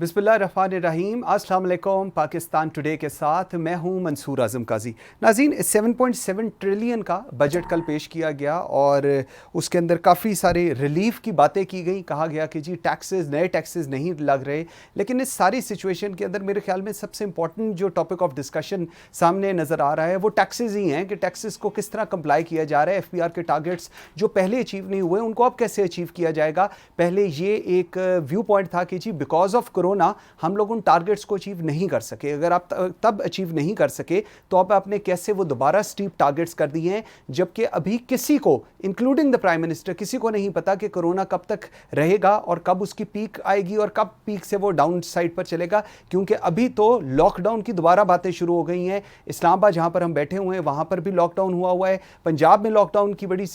बिस्मिल्लाहिर्रहमानिर्रहीम। अस्सलाम वालेकुम। पाकिस्तान टुडे के साथ मैं हूं मंसूर आज़म काजी। नाज़रीन, 7.7 ट्रिलियन का बजट कल पेश किया गया और उसके अंदर काफ़ी सारे रिलीफ की बातें की गई। कहा गया कि जी टैक्सेस, नए टैक्सेस नहीं लग रहे, लेकिन इस सारी सिचुएशन के अंदर मेरे ख्याल में सबसे इंपॉर्टेंट जो टॉपिक ऑफ डिस्कशन सामने नज़र आ रहा है वो टैक्सेस ही हैं कि टैक्सेस को किस तरह कंप्लाई किया जा रहा है। FPR के टारगेट्स जो पहले अचीव नहीं हुए उनको अब कैसे अचीव किया जाएगा। पहले ये एक व्यू पॉइंट था कि जी बिकॉज ऑफ कोरोना हम लोग उन टारगेट्स को अचीव नहीं कर सके। अगर आप तब अचीव नहीं कर सके तो अब आपने कैसे वो दोबारा स्टीप टारगेट्स कर दिए हैं, जबकि अभी किसी को इंक्लूडिंग द प्राइम मिनिस्टर किसी को नहीं पता कि कोरोना कब तक रहेगा और कब उसकी पीक आएगी और कब पीक से वो डाउन साइड पर चलेगा। क्योंकि अभी तो लॉकडाउन की दोबारा बातें शुरू हो गई हैं। इस्लामाबाद जहां पर हम बैठे हुए हैं वहां पर भी लॉकडाउन हुआ है। पंजाब में लॉकडाउन की बड़ी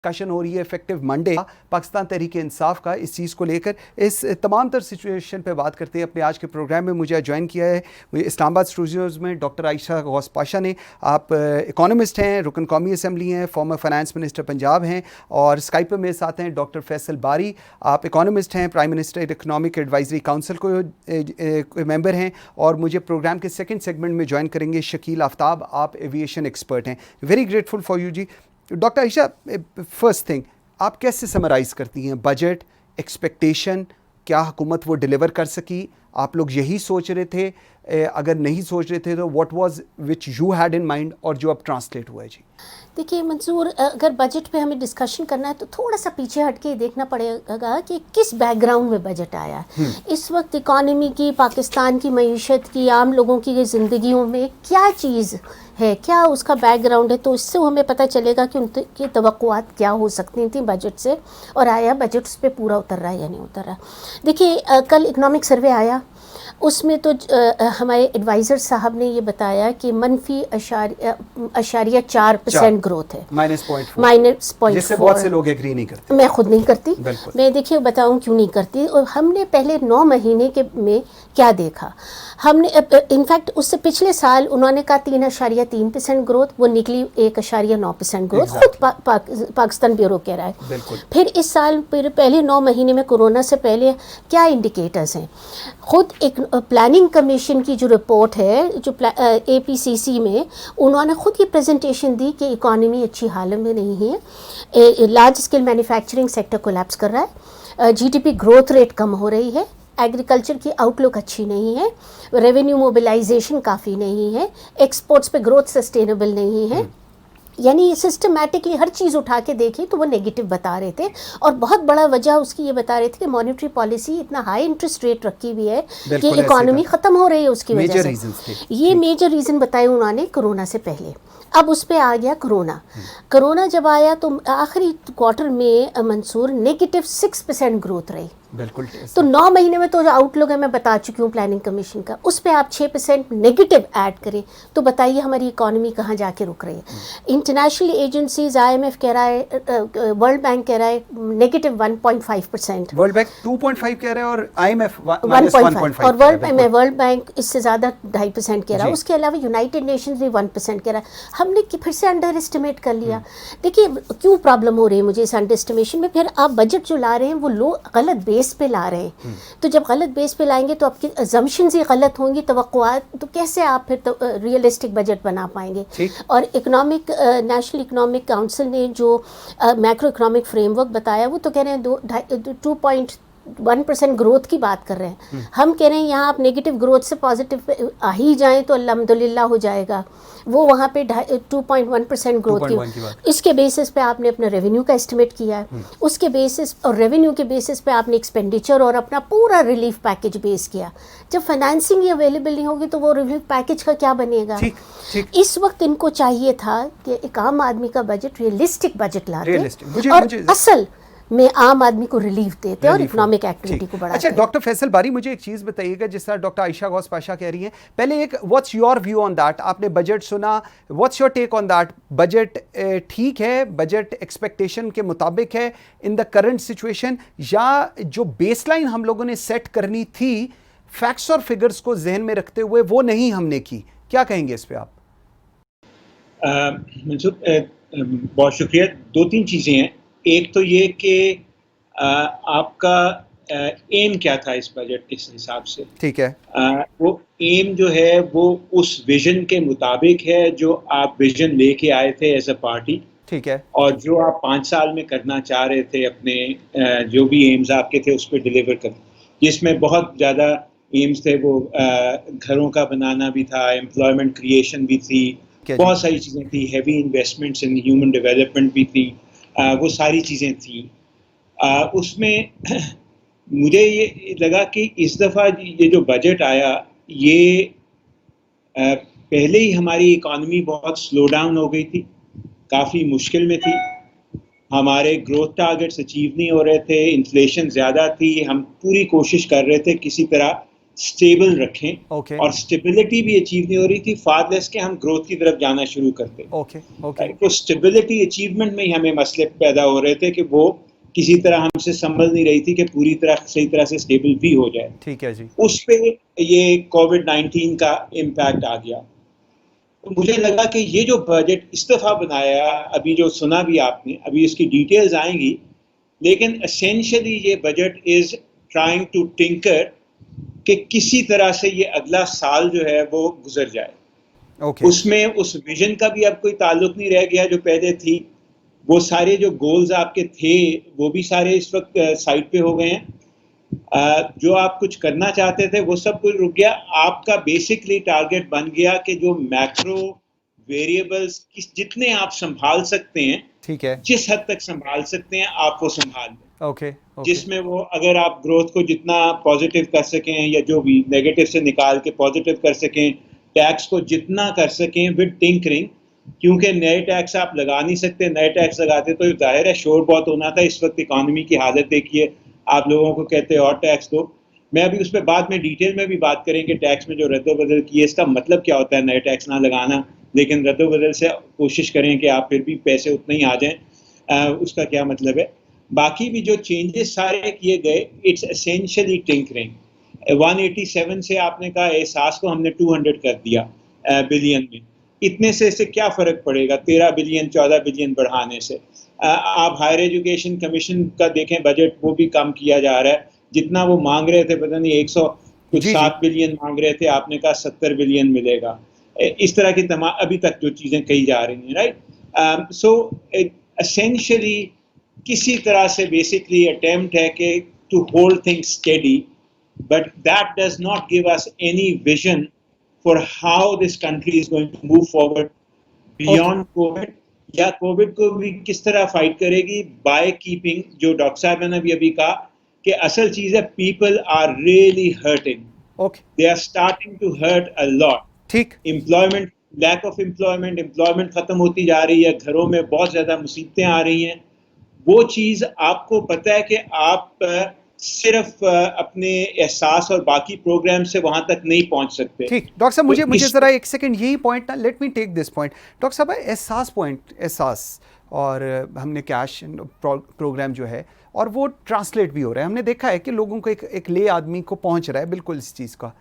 डिस्कशन हो रही है इफेक्टिव मंडे। पाकिस्तान तहरीक इंसाफ का इस चीज़ को लेकर इस तमाम तर सिचुएशन पे बात करते हैं। अपने आज के प्रोग्राम में मुझे ज्वाइन किया है इस्लामाबाद स्टूडियोज़ में डॉक्टर आयशा गौस पाशा ने। आप इकोनॉमिस्ट हैं, रुकन कौमी असम्बली हैं, फॉर्मर फाइनेंस मिनिस्टर पंजाब हैं और स्काइप पे मेरे साथ हैं डॉक्टर फैसल बारी। आप इकोनॉमिस्ट हैं, prime minister economic advisory council को मेंबर हैं और मुझे प्रोग्राम के सेकेंड सेगमेंट में ज्वाइन करेंगे शकील आफ्ताब। आप एविएशन एक्सपर्ट हैं। Very grateful for you ji. Doctor Ayesha, first thing, आप कैसे समराइज़ करती हैं बजट एक्सपेक्टेशन? क्या हुकूमत वो डिलीवर कर सकी? आप लोग यही सोच रहे थे? अगर नहीं सोच रहे थे तो what was which you had in mind और जो अब ट्रांसलेट हुआ है जी? देखिए मंसूर, अगर बजट पे हमें डिस्कशन करना है तो थोड़ा सा पीछे हट के देखना पड़ेगा कि किस बैकग्राउंड में बजट आया है। इस वक्त इकॉनमी की, पाकिस्तान की मईशत की, आम लोगों की ज़िंदगियों में क्या चीज़ है, क्या उसका बैकग्राउंड है, तो इससे हमें पता चलेगा कि उनकी तवक्कुआत क्या हो सकती थी बजट से और आया बजट उस पर पूरा उतर रहा है या नहीं उतर रहा। देखिए कल इकनॉमिक सर्वे आया, उसमें तो हमारे एडवाइज़र साहब ने ये बताया कि मनफी अशारिया 4% ग्रोथ है, -0.4, जिससे बहुत से लोग एग्री नहीं करते। मैं खुद नहीं करती। मैं देखिए बताऊं क्यों नहीं करती। और हमने पहले 9 महीने के में क्या देखा, हमने इनफैक्ट उससे पिछले साल उन्होंने कहा 3.3% ग्रोथ, वो निकली 1.9% ग्रोथ। खुद पाकिस्तान ब्यूरो कह रहा है। फिर इस साल फिर पहले 9 महीने में कोरोना से पहले क्या इंडिकेटर्स हैं। खुद एक प्लानिंग कमीशन की जो रिपोर्ट है, जो APCC में, उन्होंने खुद ये प्रेजेंटेशन दी कि इकॉनमी अच्छी हालत में नहीं है। Large scale manufacturing sector collapse कर रहा है, GDP ग्रोथ रेट कम हो रही है, एग्रीकल्चर की आउटलुक अच्छी नहीं है, रेवेन्यू मोबिलाइजेशन काफ़ी नहीं है, एक्सपोर्ट्स पे ग्रोथ सस्टेनेबल नहीं है। यानी ये सिस्टमैटिकली हर चीज़ उठा के देखी तो वो नेगेटिव बता रहे थे। और बहुत बड़ा वजह उसकी ये बता रहे थे कि मॉनेटरी पॉलिसी इतना हाई इंटरेस्ट रेट रखी हुई है कि इकॉनमी ख़त्म हो रही है उसकी वजह से। ये मेजर रीज़न बताए उन्होंने कोरोना से पहले। अब उस पर आ गया कोरोना जब आया तो आखिरी क्वार्टर में मंसूर -6% ग्रोथ रही। बिल्कुल। तो 9 महीने में तो जो आउटलुक है मैं बता चुकी हूँ प्लानिंग कमीशन का, उस पर आप 6% नेगेटिव ऐड करें तो बताइए हमारी इकॉनमी कहाँ जाके रुक रही है। इंटरनेशनल एजेंसीज, IMF कह रहा है, वर्ल्ड बैंक कह रहा है -1.5%, वर्ल्ड बैंक 2.5 कह रहा है और IMF 1.5 और वर्ल्ड बैंक इससे ज़्यादा 2.5% कह रहा है। उसके अलावा यूनाइटेड नेशंस भी 1% कह रहा है। हमने फिर से अंडर एस्टिमेट कर लिया। देखिए क्यों प्रॉब्लम हो रही है मुझे इस अंडर एस्टिमेशन में। फिर आप बजट जो ला रहे हैं वो लोग गलत बेस पे ला रहे हैं। तो जब गलत बेस पे लाएंगे तो आपकी अजम्पशंस ही गलत होंगी, तवक्कुआत, तो कैसे आप फिर रियलिस्टिक बजट बना पाएंगे। और नेशनल इकोनॉमिक काउंसिल ने जो मैक्रो इकोनॉमिक फ्रेमवर्क बताया वो तो कह रहे हैं 2.1% ग्रोथ की बात कर रहे हैं। हम कह रहे हैं यहाँ आप नेगेटिव ग्रोथ से पॉजिटिव आ ही जाएं तो अल्हम्दुलिल्लाह हो जाएगा। वो वहाँ पे 2.1% ग्रोथ की इसके बेसिस पे आपने अपना रेवेन्यू का एस्टिमेट किया है, उसके बेसिस और रेवेन्यू के बेसिस पे आपने एक्सपेंडिचर और अपना पूरा रिलीफ पैकेज बेस किया। जब फाइनेंसिंग ही अवेलेबल नहीं होगी तो वो रिलीफ पैकेज का क्या बनेगा। इस वक्त इनको चाहिए था कि एक आम आदमी का बजट रियलिस्टिक बजट लाते और असल में आम आदमी को रिलीफ देते और इकोनॉमिक एक्टिविटी को बढ़ाते। अच्छा डॉक्टर फैसल बारी, मुझे एक चीज़ बताइएगा, जिस तरह डॉक्टर आयशा गौस पाशा कह रही हैं, पहले एक what's your view on that. आपने बजट सुना, what's your take on that? Budget ठीक है, बजट एक्सपेक्टेशन के मुताबिक है इन द करंट सिचुएशन, या जो बेसलाइन हम लोगों ने सेट करनी थी फैक्ट्स और फिगर्स को जहन में रखते हुए वो नहीं हमने की? क्या कहेंगे इस पर आप? बहुत शुक्रिया। 2-3 चीज़ें हैं। एक तो ये कि आपका एम क्या था इस बजट के हिसाब से। ठीक है। वो एम जो है वो उस विजन के मुताबिक है जो आप विजन लेके आए थे एज अ पार्टी, ठीक है। और जो आप 5 साल में करना चाह रहे थे अपने जो भी एम्स आपके थे उस पर डिलीवर कर, जिसमें बहुत ज़्यादा एम्स थे। वो घरों का बनाना भी था, एम्प्लॉयमेंट क्रिएशन भी थी, बहुत सारी चीज़ें थी, heavy investments in human development भी थी, वो सारी चीज़ें थी। उसमें मुझे ये लगा कि इस दफ़ा ये जो बजट आया, ये पहले ही हमारी इकॉनमी बहुत स्लो डाउन हो गई थी, काफ़ी मुश्किल में थी, हमारे ग्रोथ टारगेट्स अचीव नहीं हो रहे थे, इन्फ्लेशन ज़्यादा थी, हम पूरी कोशिश कर रहे थे किसी तरह स्टेबल रखें, और स्टेबिलिटी भी अचीव नहीं हो रही थी, फादलेस के हम ग्रोथ की तरफ जाना शुरू करते। तो स्टेबिलिटी अचीवमेंट में ही हमें मसले पैदा हो रहे थे कि वो किसी तरह हमसे संभल नहीं रही थी कि पूरी तरह सही तरह से स्टेबल भी हो जाए। ठीक है जी। उस पे ये कोविड-19 का इम्पैक्ट आ गया। तो मुझे लगा कि ये जो बजट इस दफ़ा बनाया, अभी जो सुना भी आपने, अभी इसकी डिटेल्स आएंगी, लेकिन एसेंशियली ये budget is trying to tinker कि किसी तरह से ये अगला साल जो है वो गुजर जाए। उसमें उस विजन का भी अब कोई ताल्लुक नहीं रह गया जो पहले थी। वो सारे जो गोल्स आपके थे वो भी सारे इस वक्त साइड पे हो गए हैं। जो आप कुछ करना चाहते थे वो सब कुछ रुक गया। आपका बेसिकली टारगेट बन गया कि जो मैक्रो वेरिएबल्स जितने आप संभाल सकते हैं, ठीक है, जिस हद तक संभाल सकते हैं आप वो संभाल लें। ओके। जिसमें वो अगर आप ग्रोथ को जितना पॉजिटिव कर सकें या जो भी नेगेटिव से निकाल के पॉजिटिव कर सकें, टैक्स को जितना कर सकें विद टिंकरिंग, क्योंकि नए टैक्स आप लगा नहीं सकते, नए टैक्स लगाते तो जाहिर है शोर बहुत होना था। इस वक्त इकॉनमी की हालत देखिए, आप लोगों को कहते हैं और टैक्स दो। मैं अभी उस पर बाद में डिटेल में भी बात करेंगे, टैक्स में जो रद्दोबदल की है इसका मतलब क्या होता है, नए टैक्स ना लगाना, लेकिन रद्दोबदल से कोशिश करें कि आप फिर भी पैसे उतने ही आ जाएं, उसका क्या मतलब है। बाकी भी जो चेंजेस सारे किए गए, इट्स एसेंशियली टिंकरिंग। 187 से आपने कहा एहसास को हमने 200 कर दिया बिलियन में। इतने से इससे क्या फ़र्क पड़ेगा 13 बिलियन 14 बिलियन बढ़ाने से। आप हायर एजुकेशन कमीशन का देखें बजट, वो भी कम किया जा रहा है। जितना वो मांग रहे थे, पता नहीं 107 बिलियन मांग रहे थे, आपने कहा 70 बिलियन मिलेगा। इस तरह की तमाम अभी तक जो चीज़ें कही जा रही हैं, राइट। सो एसेंशियली किसी तरह से बेसिकली अटेम्प्ट है कि to hold things steady, but that does not give us any vision for how this country is going to move forward beyond COVID, या कोविड को भी किस तरह फाइट करेगी बाय कीपिंग, जो डॉक्टर साहब ने अभी कहा कि असल चीज़ है people are really hurting, they are starting to hurt a lot. ठीक, एम्प्लॉयमेंट, लैक ऑफ एम्प्लॉयमेंट खत्म होती जा रही है, घरों में बहुत ज़्यादा मुसीबतें आ रही हैं। वो चीज़ आपको पता है कि आप सिर्फ अपने एहसास और बाकी प्रोग्राम से वहां तक नहीं पहुंच सकते। ठीक, डॉक्टर साहब मुझे ज़रा एक सेकंड यही पॉइंट ना, let me take this point. Doctor साहब एहसास पॉइंट, एहसास और हमने कैश प्रोग्राम जो है और वो ट्रांसलेट भी हो रहा है, हमने देखा है कि लोगों को एक ले आदमी को पहुंच रहा है बिल्कुल इस चीज़ का।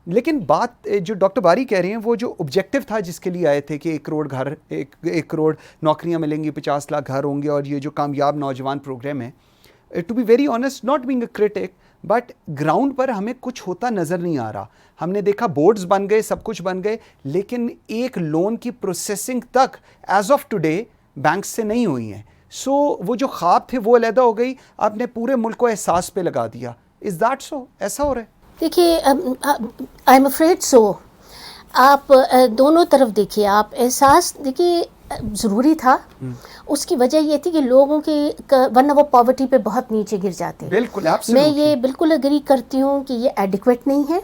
लेकिन बात जो डॉक्टर बारी कह रहे हैं वो जो ऑब्जेक्टिव था जिसके लिए आए थे कि 1 करोड़ घर, 1 करोड़ नौकरियां मिलेंगी, 50 लाख घर होंगे, और ये जो कामयाब नौजवान प्रोग्राम है, to be very honest, not being a critic, but ground पर हमें कुछ होता नज़र नहीं आ रहा। हमने देखा बोर्ड्स बन गए, सब कुछ बन गए, लेकिन एक लोन की प्रोसेसिंग तक एज ऑफ टुडे बैंक से नहीं हुई है। सो वो जो ख्वाब थे वो अलहदा हो गई, आपने पूरे मुल्क को एहसास पे लगा दिया। Is that so? ऐसा हो रहा है? देखिए, आई एम अफ्रेड सो। आप दोनों तरफ देखिए, आप एहसास देखिए ज़रूरी था। उसकी वजह ये थी कि लोगों की वरना वो पॉवर्टी पे बहुत नीचे गिर जाते। बिल्कुल, मैं ये बिल्कुल एग्री करती हूँ कि ये एडिक्वेट नहीं है।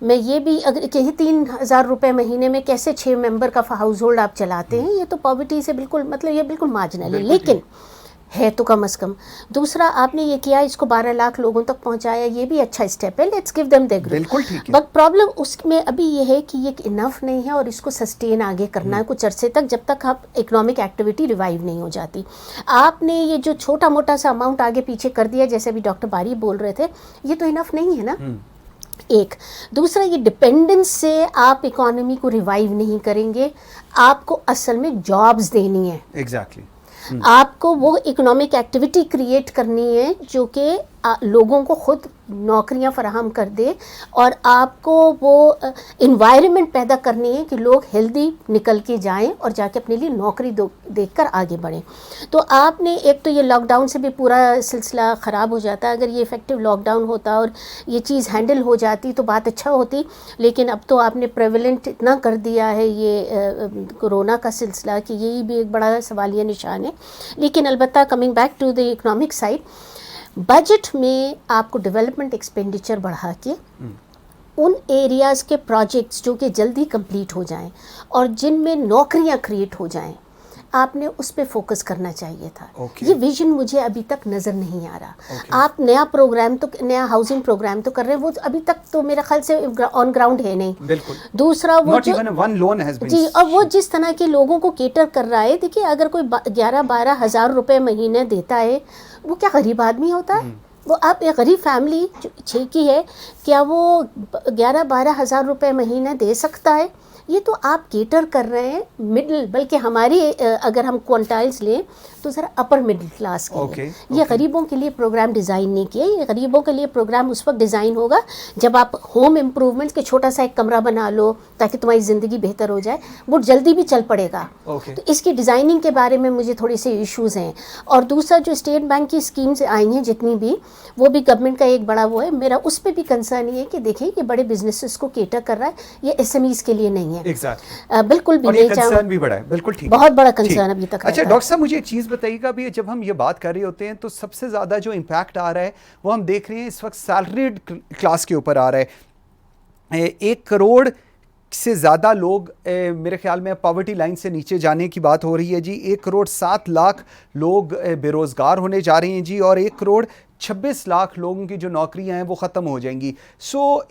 मैं ये भी अगर कि 3,000 रुपये महीने में कैसे 6 मेंबर का हाउस होल्ड आप चलाते हैं, ये तो पॉवर्टी से बिल्कुल मतलब ये बिल्कुल मार्जिनल है, लेकिन है तो कम अज़ कम। दूसरा, आपने ये किया, इसको 12 लाख लोगों तक पहुंचाया, ये भी अच्छा स्टेप है, let's give them their growth. But problem उसमें अभी ये है कि ये इनफ नहीं है और इसको सस्टेन आगे करना है कुछ अरसे तक, जब तक आप इकोनॉमिक एक्टिविटी रिवाइव नहीं हो जाती। आपने ये जो छोटा मोटा सा अमाउंट आगे पीछे कर दिया, जैसे अभी डॉक्टर बारी बोल रहे थे, ये तो इनफ नहीं है ना। एक दूसरा, ये डिपेंडेंस से आप इकोनॉमी को रिवाइव नहीं करेंगे। आपको असल में जॉब्स देनी है। एग्जैक्टली। आपको वो इकोनॉमिक एक्टिविटी क्रिएट करनी है जो कि लोगों को खुद नौकरियां फराहम कर दे और आपको वो इन्वायरमेंट पैदा करनी है कि लोग हेल्दी निकल के जाएं और जाके अपने लिए नौकरी देखकर आगे बढ़ें। तो आपने एक तो ये लॉकडाउन से भी पूरा सिलसिला ख़राब हो जाता। अगर ये इफ़ेक्टिव लॉकडाउन होता और ये चीज़ हैंडल हो जाती तो बात अच्छा होती, लेकिन अब तो आपने प्रेवलेंट इतना कर दिया है ये कोरोना का सिलसिला कि यही भी एक बड़ा सवालिया निशान है। लेकिन अलबत्ता coming back to the economic side, budget में आपको डेवलपमेंट एक्सपेंडिचर बढ़ा के उन एरियाज़ के प्रोजेक्ट्स जो कि जल्दी कंप्लीट हो जाएं और जिनमें नौकरियां क्रिएट हो जाएं, आपने उस पे फोकस करना चाहिए था। ये विजन मुझे अभी तक नज़र नहीं आ रहा। आप नया प्रोग्राम तो नया हाउसिंग प्रोग्राम तो कर रहे हैं, वो अभी तक तो मेरे ख्याल से ऑन ग्राउंड है नहीं। बिल्कुल। दूसरा वो Not even one loan has been जी, और वो जिस तरह के लोगों को केटर कर रहा है, देखिए अगर कोई 11-12 हज़ार रुपये महीने देता है, वो क्या गरीब आदमी होता है? वो आप एक गरीब फैमिली छः की है, क्या वो 11-12 हज़ार रुपये महीना दे सकता है? ये तो आप केटर कर रहे हैं मिडिल, बल्कि हमारी अगर हम क्वांटाइल्स लें तो ज़रा अपर मिडिल क्लास के लिए। ये गरीबों के लिए प्रोग्राम डिज़ाइन नहीं किया। ये गरीबों के लिए प्रोग्राम उस वक्त डिज़ाइन होगा जब आप होम इम्प्रूवमेंट्स के छोटा सा एक कमरा बना लो ताकि तुम्हारी ज़िंदगी बेहतर हो जाए, वो जल्दी भी चल पड़ेगा। तो इसकी डिज़ाइनिंग के बारे में मुझे थोड़े से इशूज़ हैं। और दूसरा जो स्टेट बैंक की स्कीम्स आई हैं जितनी भी, वो भी गवर्नमेंट का एक बड़ा वो है। मेरा उस पर भी कंसर्न ये है कि देखिए ये बड़े बिजनेसेस को केटर कर रहा है, ये SMEs के लिए नहीं है। बिल्कुल भी नहीं। कंसर्न भी बड़ा है, बिल्कुल ठीक, बहुत बड़ा कंसर्न अभी तक। अच्छा डॉक्टर साहब, मुझे एक चीज़ बताइएगा, अभी जब हम ये बात कर रहे होते हैं तो सबसे ज़्यादा जो इम्पैक्ट आ रहा है वो हम देख रहे हैं इस वक्त सैलरीड क्लास के ऊपर आ रहा है। 1 करोड़ से ज़्यादा लोग मेरे ख्याल में पॉवर्टी लाइन से नीचे जाने की बात हो रही है जी। 1 करोड़ 7 लाख लोग बेरोज़गार होने जा रहे हैं जी, और 1 करोड़ 26 लाख लोगों की जो नौकरियां हैं वो ख़त्म हो जाएंगी।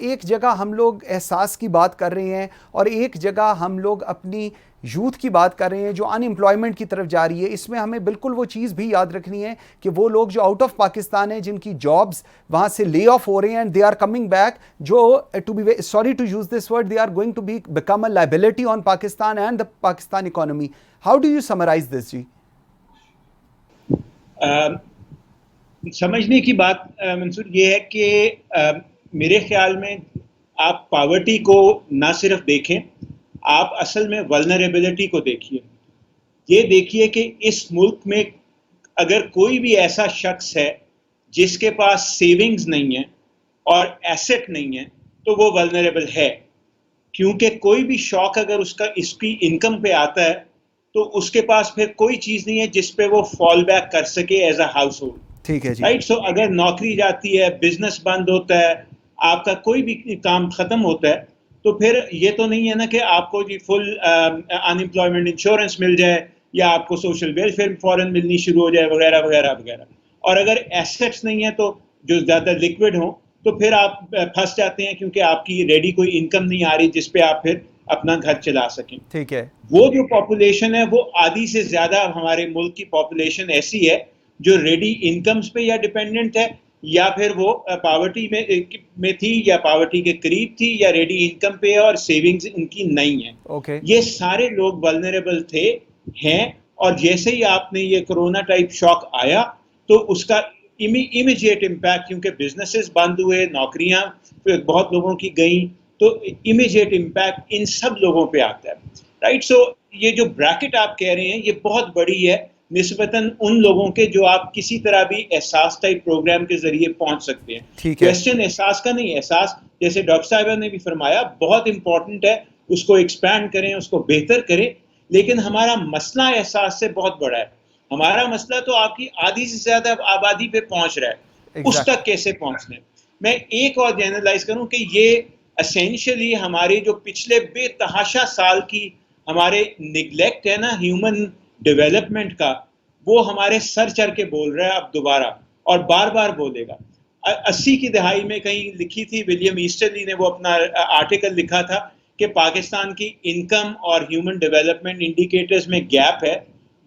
एक जगह हम लोग एहसास की बात कर रहे हैं और एक जगह हम लोग अपनी यूथ की बात कर रहे हैं जो अनएम्प्लॉयमेंट की तरफ जा रही है। इसमें हमें बिल्कुल वो चीज़ भी याद रखनी है कि वो लोग जो आउट ऑफ पाकिस्तान हैं, जिनकी जॉब्स वहाँ से ले ऑफ हो रहे हैं and they are coming back, जो to be sorry to use this word, they are going to be become a liability on Pakistan and the Pakistan economy. How do you summarise this ji? समझने की बात मंसूर ये है कि मेरे ख्याल में आप पॉवर्टी को ना सिर्फ देखें, आप असल में वल्नरेबिलिटी को देखिए। ये देखिए कि इस मुल्क में अगर कोई भी ऐसा शख्स है जिसके पास सेविंग्स नहीं है और एसेट नहीं है तो वो वल्नरेबल है, क्योंकि कोई भी शौक अगर इसकी इनकम पे आता है तो उसके पास फिर कोई चीज़ नहीं है जिस पे वो फॉल बैक कर सके एज अ हाउस होल्ड। ठीक है जी। राइट। सो अगर नौकरी जाती है, बिजनेस बंद होता है, आपका कोई भी काम खत्म होता है, तो फिर ये तो नहीं है ना कि आपको जी फुल अनएम्प्लॉयमेंट इंश्योरेंस मिल जाए या आपको सोशल वेलफेयर फौरन मिलनी शुरू हो जाए वगैरह वगैरह वगैरह। और अगर एसेट्स नहीं है तो जो ज़्यादा लिक्विड हो तो फिर आप फंस जाते हैं क्योंकि आपकी रेडी कोई इनकम नहीं आ रही जिस पे आप फिर अपना घर चला सकें। ठीक है। वो जो पॉपुलेशन है वो आधी से ज़्यादा हमारे मुल्क की पॉपुलेशन ऐसी है जो रेडी इनकम्स पे या डिपेंडेंट है या फिर वो पॉवर्टी में थी या पॉवर्टी के करीब थी या रेडी इनकम पे है और सेविंग्स उनकी नहीं है। ये सारे लोग वल्नरेबल हैं। और जैसे ही आपने ये कोरोना टाइप शॉक आया तो उसका इमीडिएट इम्पैक्ट, क्योंकि बिजनेसेस बंद हुए, नौकरियां बहुत लोगों की गई, तो इमीडिएट इम्पैक्ट इन सब लोगों पे आता है। राइट। सो ये जो ब्रैकेट आप कह रहे हैं ये बहुत बड़ी है निस्बतन उन लोगों के जो आप किसी तरह भी एहसास टाइप प्रोग्राम के जरिए पहुंच सकते हैं। क्वेश्चन एहसास का नहीं, एहसास जैसे डॉक्टर साहिबा ने भी फरमाया बहुत इंपॉर्टेंट है, उसको एक्सपैंड करें, उसको बेहतर करें, लेकिन हमारा मसला एहसास से बहुत बड़ा है। हमारा मसला तो आपकी आधी से ज्यादा आबादी पे पहुंच रहा है। उस तक कैसे पहुंचने। मैं एक और जनरलाइज करूं कि ये एसेंशियली हमारे जो पिछले बेतहाशा साल की हमारे निगलेक्ट है ना ह्यूमन डेवलपमेंट का, वो हमारे सर चढ़ के बोल रहा है अब दोबारा और बार बार बोलेगा। 80 की दहाई में कहीं लिखी थी, विलियम ईस्टरली ने वो अपना आर्टिकल लिखा था कि पाकिस्तान की इनकम और ह्यूमन डेवलपमेंट इंडिकेटर्स में गैप है।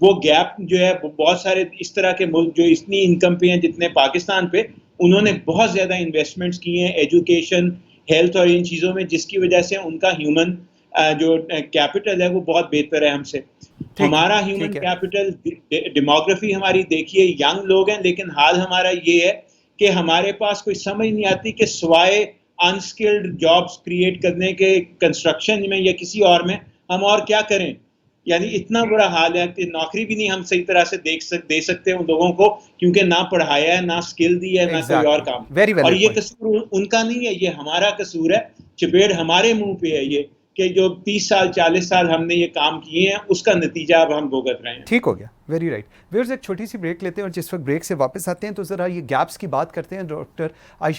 वो गैप जो है बहुत सारे इस तरह के मुल्क जो इतनी इनकम पे हैं जितने पाकिस्तान पे, उन्होंने बहुत ज़्यादा इन्वेस्टमेंट्स किए हैं एजुकेशन, हेल्थ और इन चीज़ों में, जिसकी वजह से उनका ह्यूमन जो कैपिटल है वो बहुत बेहतर है हमसे। हमारा ह्यूमन कैपिटल डेमोग्राफी हमारी देखिए, यंग लोग हैं, लेकिन हाल हमारा ये है कि हमारे पास कोई समझ नहीं आती कि स्वाय अनस्किल्ड जॉब्स क्रिएट करने के कंस्ट्रक्शन में या किसी और में हम और क्या करें। यानी इतना बुरा हाल है कि नौकरी भी नहीं हम सही तरह से दे सकते उन लोगों को, क्योंकि ना पढ़ाया है, ना स्किल दी है, ना कोई और काम। और ये कसूर उनका नहीं है, ये हमारा कसूर है। चपेट हमारे मुंह पे है ये कि जो 30 साल 40 साल हमने ये काम किए हैं उसका नतीजा अब हम भुगत रहे हैं। ठीक हो गया, वेरी राइट। व्यूअर्स, एक छोटी सी ब्रेक लेते हैं और जिस वक्त ब्रेक से वापस आते हैं तो ज़रा ये गैप्स की बात करते हैं। डॉक्टर आयशा